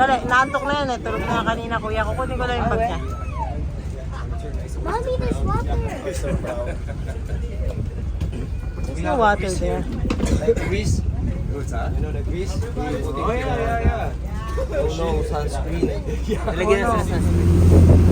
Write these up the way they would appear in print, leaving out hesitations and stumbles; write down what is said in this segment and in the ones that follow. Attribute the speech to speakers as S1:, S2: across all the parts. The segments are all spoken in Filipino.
S1: Dali, naantok na yan eh. Tulog na kanina kuya. Kukunin ko lang yung bag niya.
S2: Mommy, there's water.
S1: There's no water there.
S3: Like grease. You know the grease? Oh yeah. Oh no, sunscreen. Nilagyan na sa sunscreen.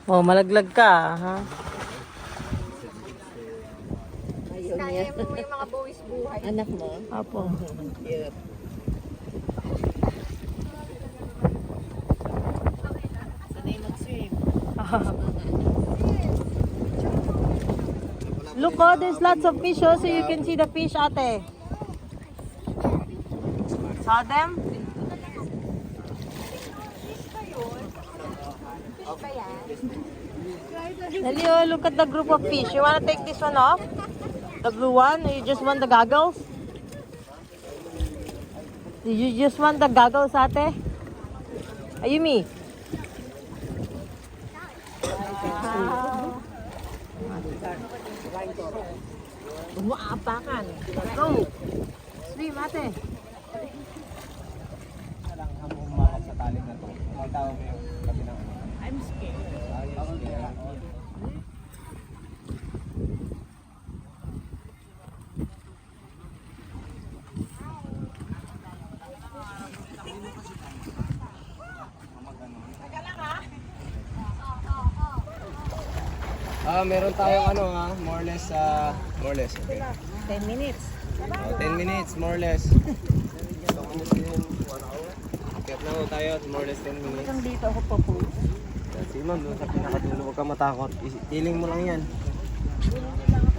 S1: Oh, malaglag ka, ha?
S2: Kaya mo yung mga buwis buhay.
S4: Anak mo?
S1: Apo.
S4: Cute. Sanay mag-swim.
S1: Look, oh, there's lots of fish, oh, so you can see the fish, ate. Saw them? Dali, oh, look at the group of fish. You wanna take this one off? The blue one? You just want the goggles? You just want the goggles, ate? Ayumi. Umaapakan. Go! Swim, ate.
S3: Umakat sa tali na to. Ang tawag mo yung gabi ng ano.
S4: I'm scared.
S3: Meron tayong ano ha, more or less, okay.
S4: 10 minutes.
S3: 10 minutes, more or less. Kaya na ho tayo, more or less 10 minutes.
S4: Hanggang dito ako pa po.
S3: Si ma'am, doon sa pinakadulo, huwag ka matakot. Feeling mo lang yan.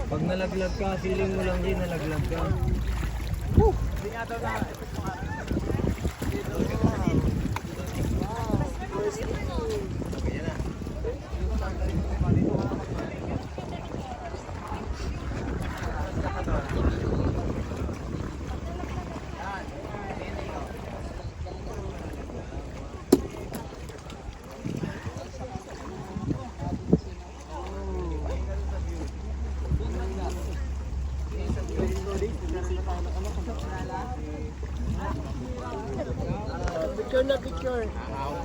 S3: Pag nalaglag ka, feeling mo lang din, nalaglag ka. Woo!
S1: Picture na picture.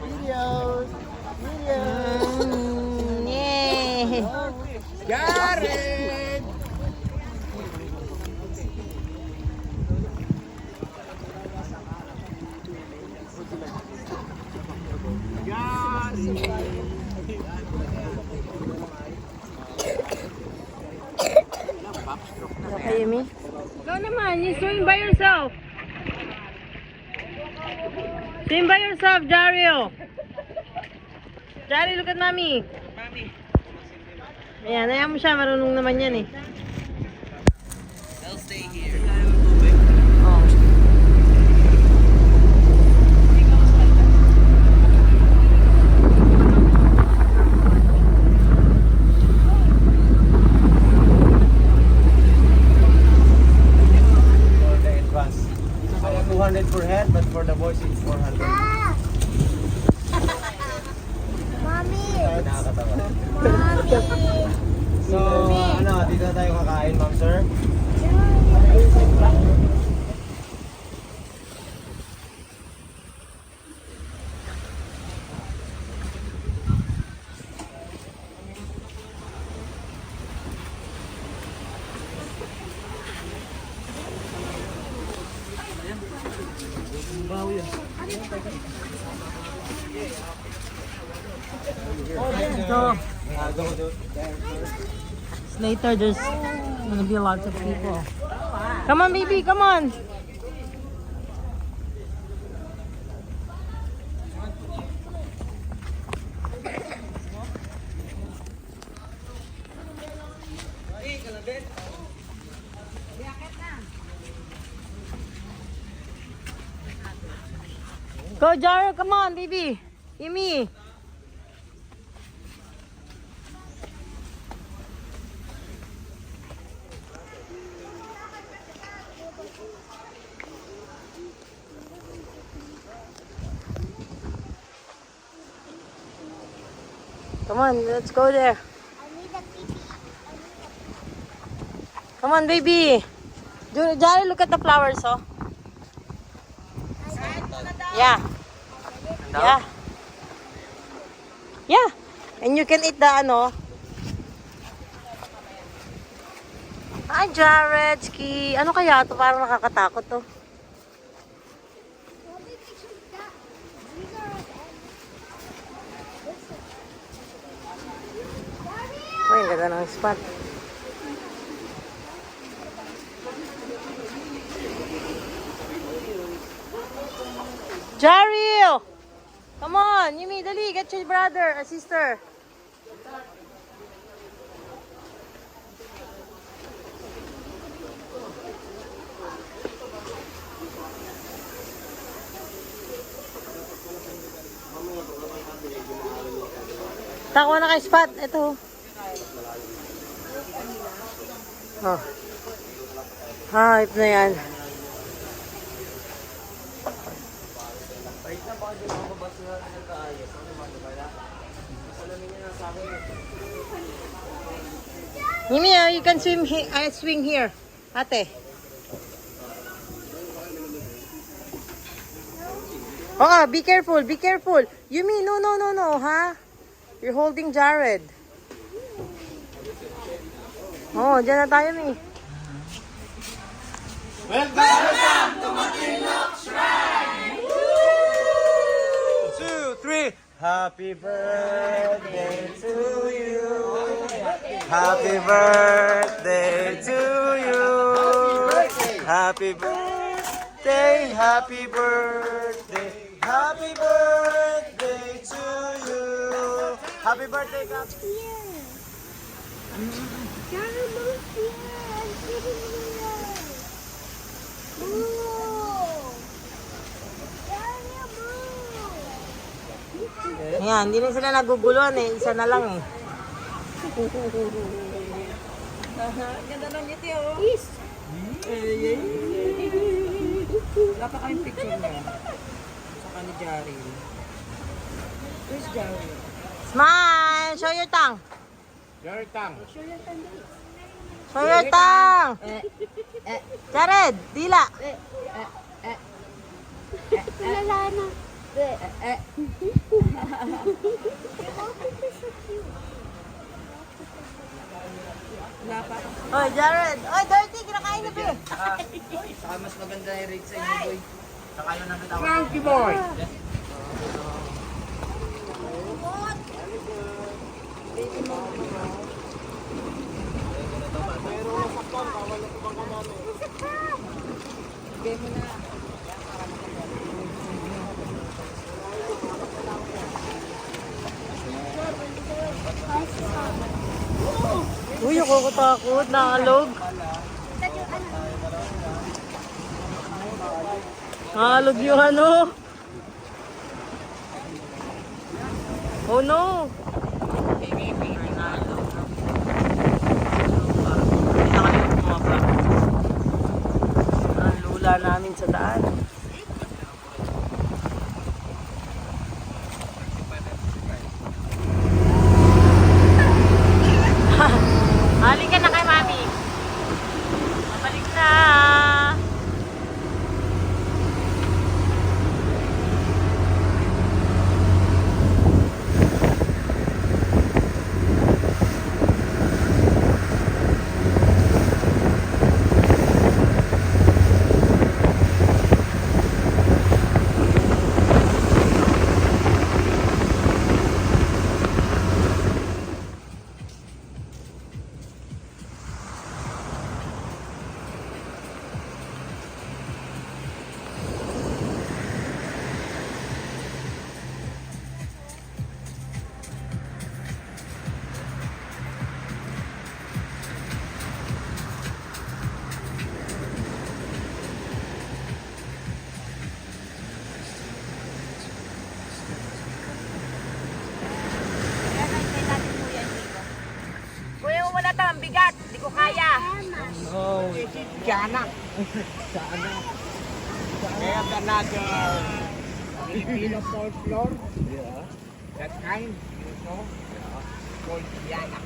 S1: Videos. Yay!
S3: Jared!
S1: Okay, Yumi? Go naman, you swim by yourself. Swim by yourself, Dario. Jari, look at mommy. Ayan, ayaw mo siya. Marunong naman yan eh.
S3: I'll stay here.
S1: Oh.
S3: For the advance. So 200 per head, but for the boys it's 400.
S2: Mommy!
S3: Ay, nakakatawa.
S2: Mommy!
S3: So, ano, dito na tayo kakain, ma'am sir.
S1: So, later there's gonna be lots of people. Come on, baby, come on. Go, Jaro, come on, baby. Gimme. Come on, let's go there. Come on, baby. Jari, look at the flowers, oh. Yeah. Yeah. Yeah. And you can eat the ano. Hi, Jared, Ski. Ano kaya to? Parang nakakatakot to. Uy, ang ganda ng spot. Jaril! Come on, Yumi, dali, get your brother or sister. Takuha na kay spot. Ito. Oh. Hype na yan. Yumi, you can swing here. Ate. Oh, be careful, be careful. Yumi, no, ha? You're holding Jared. Oh, dyan na tayo, Mi.
S3: Welcome to Matinlock Shrine! 2, 3. Happy birthday to you. Happy birthday to you. Happy birthday, happy birthday, happy birthday to you. Happy birthday, Kap.
S1: Ayan, hindi na sila naguguluhan eh. Isa na lang eh.
S4: Ganda ng ngiti, oh. Wala pa kaming picture niya. Saka ni Jari. Where's Jari?
S1: Smile! Show your tongue.
S3: Your tongue.
S1: Show your tongue. Jared, dila.
S2: Wala na.
S4: Wala pa.
S1: Oy, Jared. Oy, Dirty, kinakain na ba?
S3: Saka mas maganda yung rate sa inyo, boy. Saka yun ang natawag.
S4: Frankie boy! Bigay mo na.
S1: Nakakatakot, nakalog. Nakalog yung ano. Oh no! Ang lula namin sa daan. Halika na kay Mami. Mabalik na. Kuya mo muna ito, ang bigat. Hindi ko kaya.
S3: Oh,
S4: Jana.
S3: I have another.
S4: Filipino folklore.
S3: Yeah.
S4: That kind, you know, called Jana.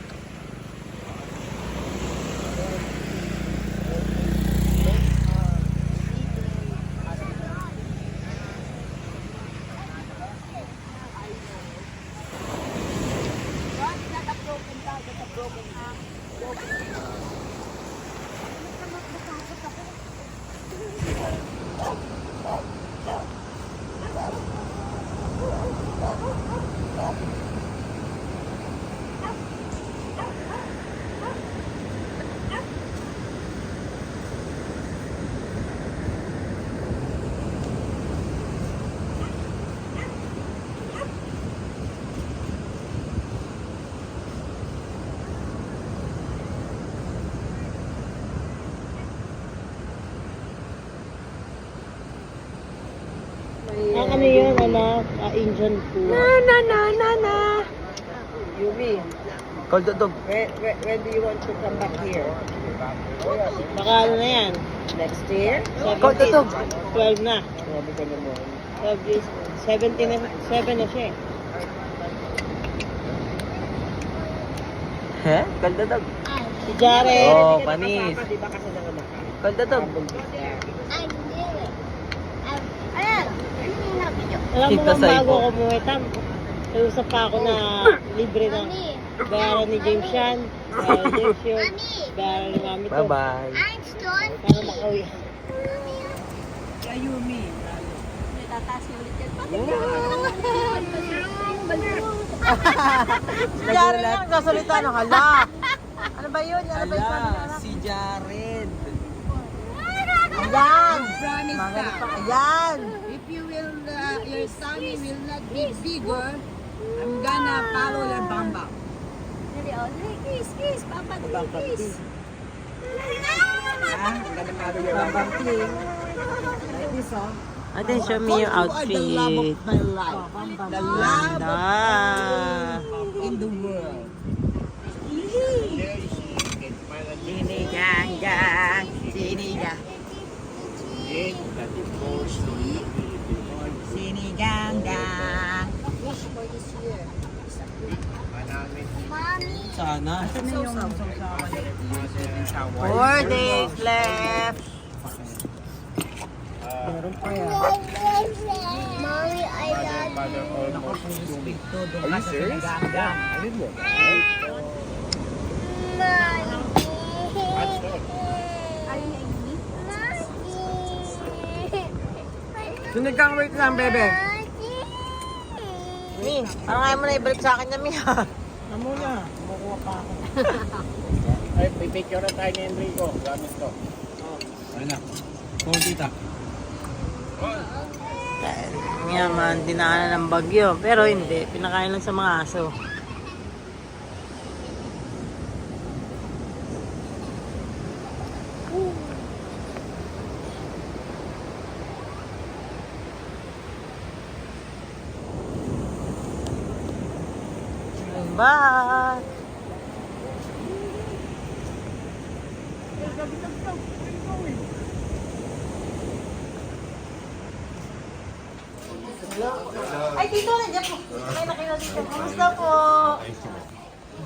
S1: Ang ano yun, anak? Indian food. Na.
S4: Yumi,
S3: Cold dog.
S4: when do you want to come back here?
S1: Baka ano na yan?
S4: Next year?
S1: 17, 12 na.
S4: Grabe ka naman.
S1: 12 years. 17 na, 7 na siya eh.
S3: He? Cold dog.
S1: Si Jared.
S3: Oh, panis.
S4: Di ba kasi nanganak ka?
S3: Cold dog.
S1: Alam mo
S3: Kita
S1: bang
S3: sa
S1: bago
S3: ipo.
S1: ako umuwi, Tam, nausap pa ako na libre na bayaran ni James yan, bayaran ni James yun, bayaran ni Mami to.
S3: Bye-bye.
S1: Para makauwi.
S4: Yumi.
S2: Tataas niya ulit yan.
S1: Si Jared lang nagsasalita ng hala. Ano ba yun? Ano ba yung sabi niya?
S3: Si Jared.
S1: Ayan!
S4: Promise
S1: Mga
S4: ka.
S1: ganito. Ayan!
S4: If you will, your tummy will not be bigger, I'm gonna follow your bamba.
S2: Dali, oh. Dali, kiss. Papa, dali, kiss.
S4: I'm gonna follow your bamba. Like this, oh.
S1: Ate, show me your outfit.
S4: The love of my life. The love
S1: Ganda!
S4: in the world.
S1: Sinigang. Sinigang.
S2: Wish for this year. Mommy.
S3: Sana.
S1: 4 days left.
S2: Mommy, I love you.
S3: Are you serious? I didn't know.
S4: Sinigang wait lang, bebe.
S1: Mi, parang ayaw mo na ibalik sa akin na, Mi, ha?
S4: Amo na. Kumukuha pa ako.
S5: Ay, pipicture na tayo ni Enrico. Gamit to.
S3: Ano na? Kung tita.
S1: Yaman, dinaanan ng bagyo. Pero hindi, pinakain lang sa mga aso. Bye! Ay, dito, nandiyan po. Ay, nakita dito. Kamusta po?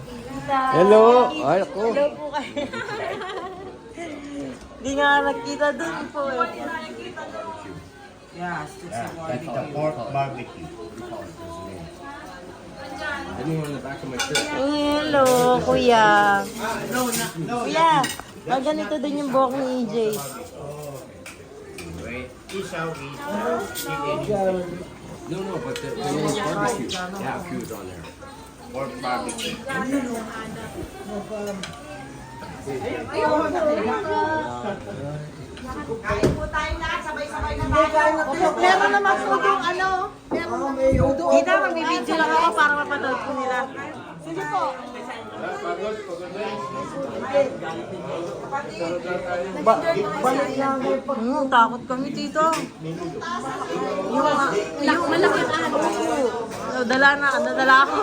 S1: Tita.
S3: Hello! Ay, ako.
S1: Hello po kayo. Di nga nakita dun po eh.
S5: That's a pork barbecue.
S1: Hello, kuya. Kuya, ganito din yung buhok ni EJ.
S6: No, but the name is barbecue. Yeah, Q's on there.
S5: Pork barbecue.
S1: Meron naman po yung ano. Kita, magbibideo lang ako para mapanood po nila. Sige po. Takot kami dito. Yung malaki na ano. Nadala ako.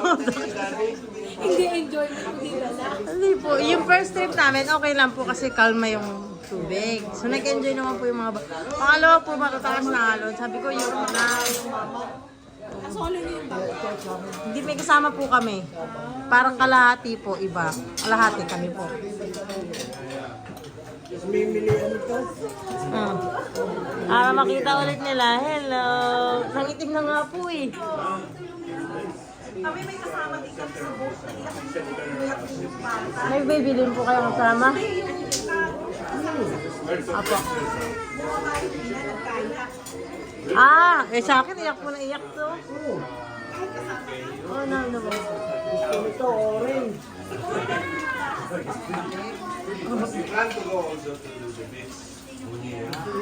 S2: Hindi enjoy mo dito na.
S1: Hindi po. Yung first trip namin, okay lang po kasi kalma yung tubig. So, nag-enjoy naman po yung mga pangalawa po, matatakas na alon. Sabi ko, yung una. Hindi, may kasama po kami. Parang kalahati po, iba. Kalahati kami po. Para makita ulit nila. Hello. Nangitim na nga po eh. Kami may kasama din kami sa boat. May bibilin po kayo kasama? Apo. Eh sa akin, iyak po na iyak to. Oh, no.
S3: Ito, orange.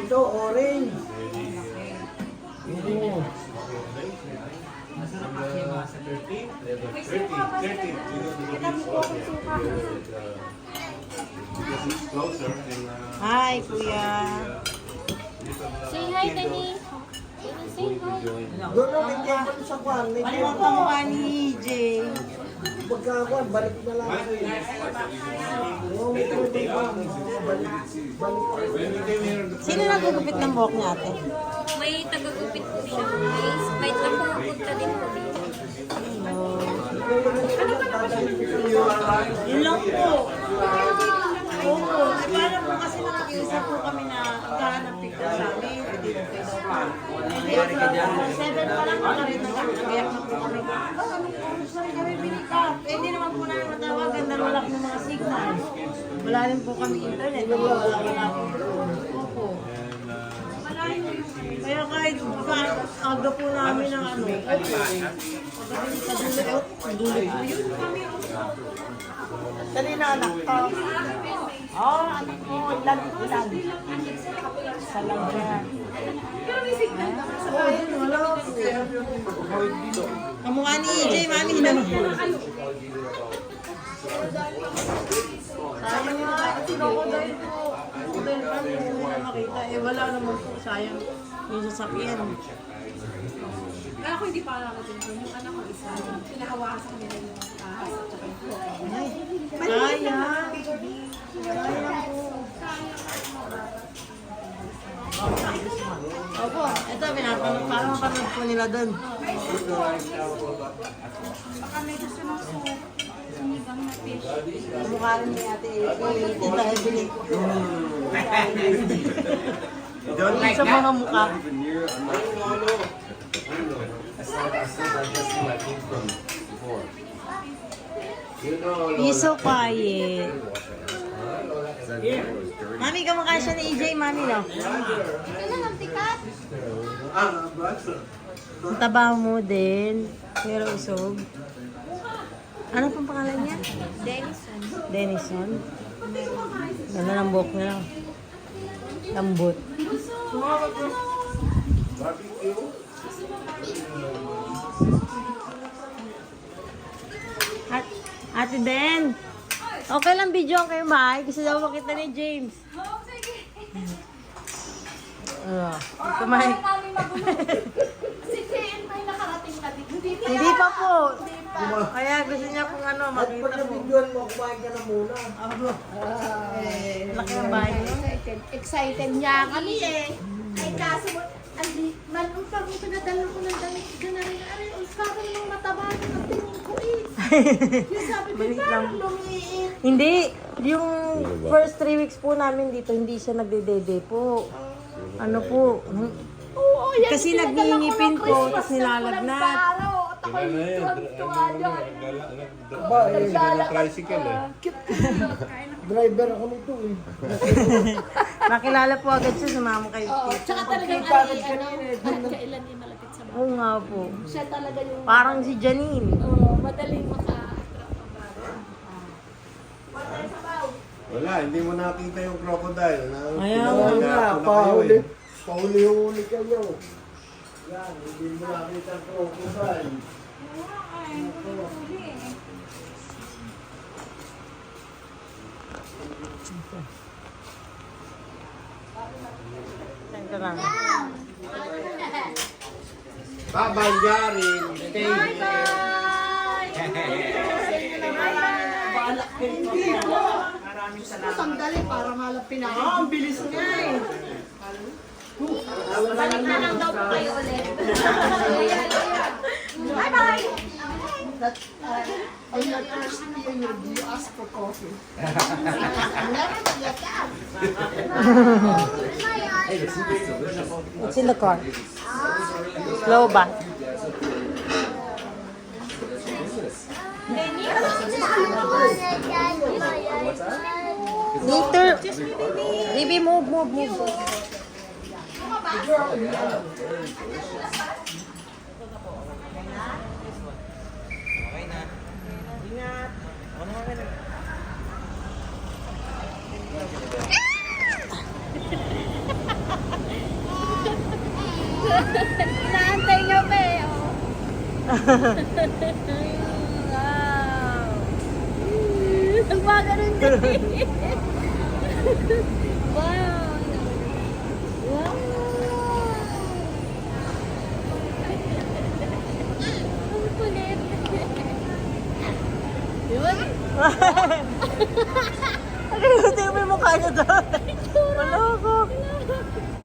S3: Ito, orange.
S1: Hi, kuya.
S2: Say hi, Tani. Say hi.
S3: Doon na may table sa kwan. May
S1: Ano
S3: table.
S1: po ba ni EJ?
S3: Pagkakwan, balik na lang. Oo, may table pa. Balik.
S1: Sino nagugupit ng buhok niya, ate?
S2: May tagagupit po siya. May napupunta din po dito.
S1: Yun lang po. Oo. Paano po kasi nakikiusap po kami na magkahanap picture sa amin. Hindi po kayo pa. Hindi, 7 pa lang ako rin nag-ayak na po kami. Gusto rin kami binikap. Hindi naman po namin matawagan dahil wala ng mga signal. Wala rin po kami internet. Wala po. Opo. Kaya kahit aga po namin ng ano. Dulit po yun. Dali na anak ko. Anak ko. Ilan. Sa lagyan. Wala po. Kamukha ni EJ, mami. Sayang nga. Crocodile po. Crocodile pa rin hindi na makita. Wala naman po. Sayang yung sasakyan.
S2: Kaya ako hindi pa alam ko din. Yung anak ko isa, pinahawakan sa kanila yung ahas at saka yung floor.
S1: Sayang. Sayang po. Opo, ito pinapanood. Para mapanood po nila doon.
S2: Baka may gusto ng soup. Sinigang na fish.
S1: Mukha rin ni ate Tita Evelyn. Sa mga mukha. He's so quiet. Mami, kamukha siya ni EJ, mami, no?
S2: Ito na lang, tikat.
S1: Ang taba mo din. Pero usog. Ano pang pangalan niya?
S2: Denison.
S1: Denison. Ganda ng buhok niya lang. Lambot. Ate Den, okay lang video kayo, Mai. Gusto daw makita ni James.
S2: Oo, sige.
S1: Kumain.
S2: Si JN may nakarating na dito.
S1: Hindi pa po.
S2: Hindi
S1: Kaya gusto niya kung ano, makita mo.
S3: mo, kumain ka na muna.
S1: Laki ng bahay niyo.
S2: Excited niya kami eh. Ay kaso, malung pag pinadala ko ng damit ka na rin. Aray, parang nung mataba ng tingin ko eh. Yung sabi ko,
S1: Maliit
S2: parang
S1: lang.
S2: lumiit.
S1: Hindi, yung first 3 weeks po namin dito, hindi siya nagdedede po. Ano po?
S2: Oo, yan.
S1: Kasi
S2: pinadala ko ng
S1: nagngingipin po,
S2: Christmas
S1: tapos
S2: na
S1: nilalagnat.
S2: walang araw. At ako'y tuwan-tuwa dyan.
S6: Tricycle eh.
S3: Driver ako nito eh.
S1: Nakilala po agad siya, sumama kayo.
S2: Oo, tsaka talagang kahit kailan ay malapit sa bahay.
S1: Oo nga po.
S2: Siya talaga yung
S1: Parang si Janine.
S2: madaling maka-attract ng bata.
S6: Wala, hindi mo nakita yung crocodile.
S1: Ayaw,
S3: Nga, pahuli-huli kayo. Yan, hindi mo nakita ang crocodile.
S1: Ito lang.
S6: Bye-bye, Gary. Stay
S2: Sandali para malapin na.
S1: Ang bilis niya eh.
S2: Balik na lang daw po kayo ulit. Bye-bye!
S4: Are you thirsty and you ask for coffee?
S1: It's in the car. Slow ba? Later. Baby, move.
S2: Inaantay niyo pa eh. Wow! Nagmaganon din eh. Wow! Wow! Ang kulit. Yun.